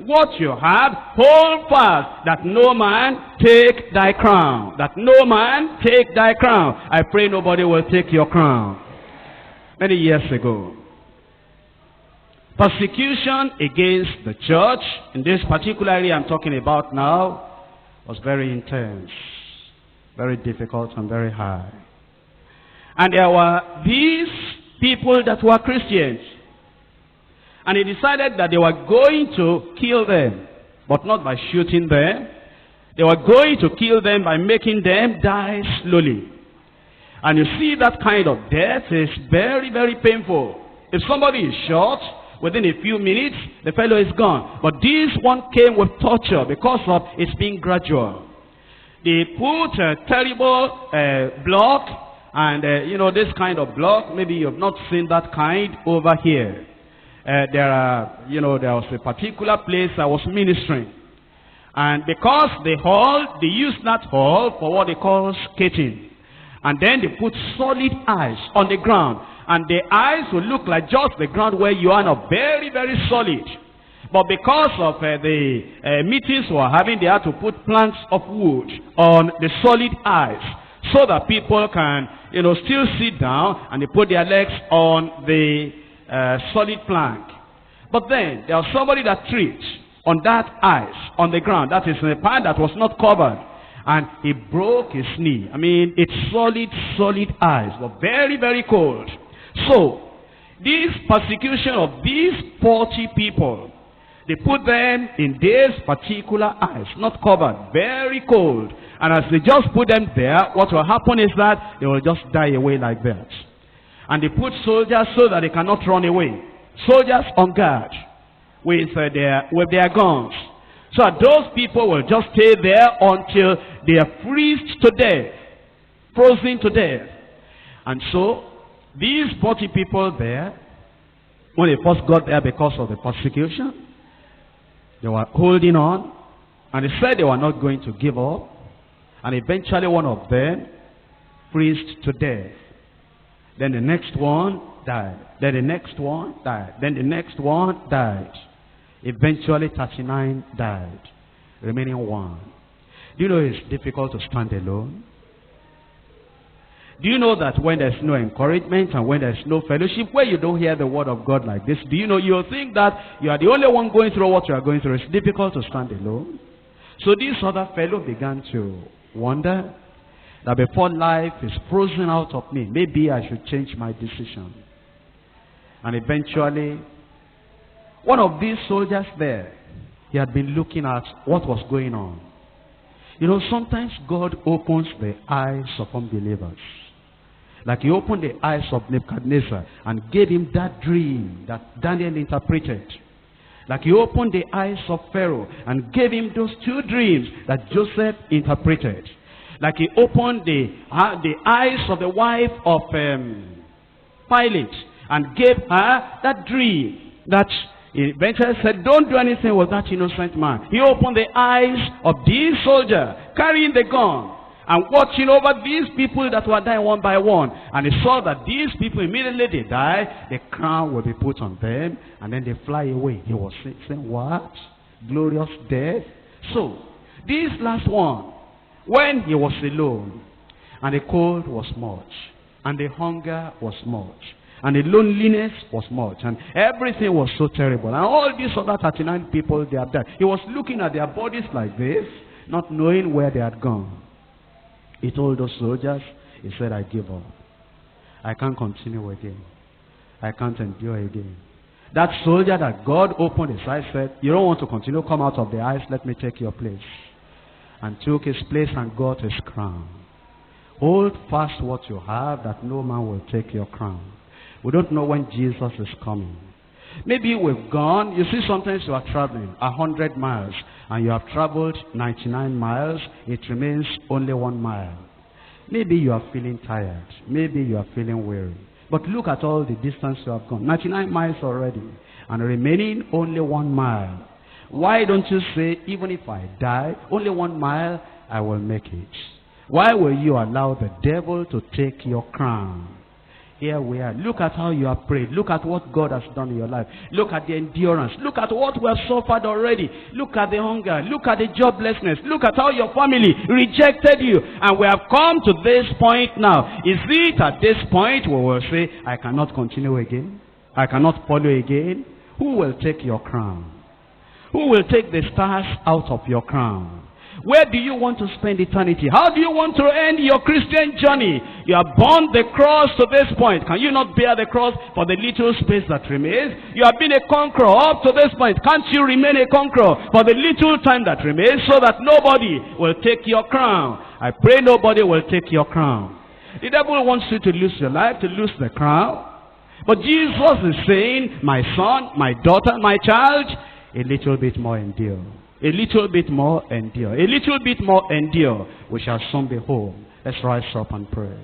what you have, hold fast, that no man take thy crown. That no man take thy crown. I pray nobody will take your crown. Many years ago, persecution against the church, in this particular area I'm talking about now, was very intense, very difficult and very high. And there were these people that were Christians. And he decided that they were going to kill them, but not by shooting them. They were going to kill them by making them die slowly. And you see, that kind of death is very, very painful. If somebody is shot, within a few minutes, the fellow is gone. But this one came with torture because of its being gradual. They put a terrible block, and you know, this kind of block, maybe you have not seen that kind over here. There was a particular place I was ministering. And because they used that hall for what they call skating. And then they put solid ice on the ground. And the ice will look like just the ground where you are now, very, very solid. But because of the meetings we were having, they had to put planks of wood on the solid ice, so that people can, still sit down, and they put their legs on the solid plank. But then there was somebody that tripped on that ice on the ground. That is in a part that was not covered. And he broke his knee. I mean, it's solid ice, but very, very cold. So, this persecution of these 40 people, they put them in this particular ice, not covered, very cold. And as they just put them there, what will happen is that they will just die away like that. And they put soldiers so that they cannot run away. Soldiers on guard with their guns. So that those people will just stay there until they are freezed to death, frozen to death. And so, these 40 people there, when they first got there because of the persecution, they were holding on, and they said they were not going to give up. And eventually one of them freezed to death. Then the next one died. Then the next one died. Then the next one died. Eventually 39 died, remaining one. Do you know it's difficult to stand alone? Do you know that when there's no encouragement and when there's no fellowship, where you don't hear the word of God like this, do you know, you'll think that you are the only one going through what you are going through. It's difficult to stand alone. So this other fellow began to wonder that before life is frozen out of me, maybe I should change my decision. And eventually, one of these soldiers there, he had been looking at what was going on. Sometimes God opens the eyes of unbelievers. Like he opened the eyes of Nebuchadnezzar and gave him that dream that Daniel interpreted. Like he opened the eyes of Pharaoh and gave him those two dreams that Joseph interpreted. Like he opened the eyes of the wife of Pilate and gave her that dream that he eventually said, don't do anything with that innocent man. He opened the eyes of this soldier carrying the gun and watching over these people that were dying one by one. And he saw that these people, immediately they die, the crown will be put on them, and then they fly away. He was saying, what? Glorious death? So, this last one, when he was alone, and the cold was much, and the hunger was much, and the loneliness was much, and everything was so terrible, and all these other 39 people, they have died. He was looking at their bodies like this, not knowing where they had gone. He told those soldiers, he said, I give up. I can't continue again. I can't endure again. That soldier that God opened his eyes said, you don't want to continue, come out of the ice, let me take your place. And took his place and got his crown. Hold fast what you have, that no man will take your crown. We don't know when Jesus is coming. Maybe we've gone, you see, sometimes you are traveling 100 miles and you have traveled 99 miles, it remains only 1 mile. Maybe you are feeling tired, maybe you are feeling weary. But look at all the distance you have gone, 99 miles already, and remaining only 1 mile. Why don't you say, even if I die, only 1 mile, I will make it? Why will you allow the devil to take your crown? Here we are. Look at how you have prayed. Look at what God has done in your life. Look at the endurance. Look at what we have suffered already. Look at the hunger. Look at the joblessness. Look at how your family rejected you. And we have come to this point now. Is it at this point where we'll say, I cannot continue again? I cannot follow again? Who will take your crown? Who will take the stars out of your crown? Where do you want to spend eternity? How do you want to end your Christian journey? You have borne the cross to this point. Can you not bear the cross for the little space that remains? You have been a conqueror up to this point. Can't you remain a conqueror for the little time that remains, so that nobody will take your crown? I pray nobody will take your crown. The devil wants you to lose your life, to lose the crown. But Jesus is saying, my son, my daughter, my child, a little bit more endure. A little bit more endure. A little bit more endure. We shall soon be home. Let's rise up and pray.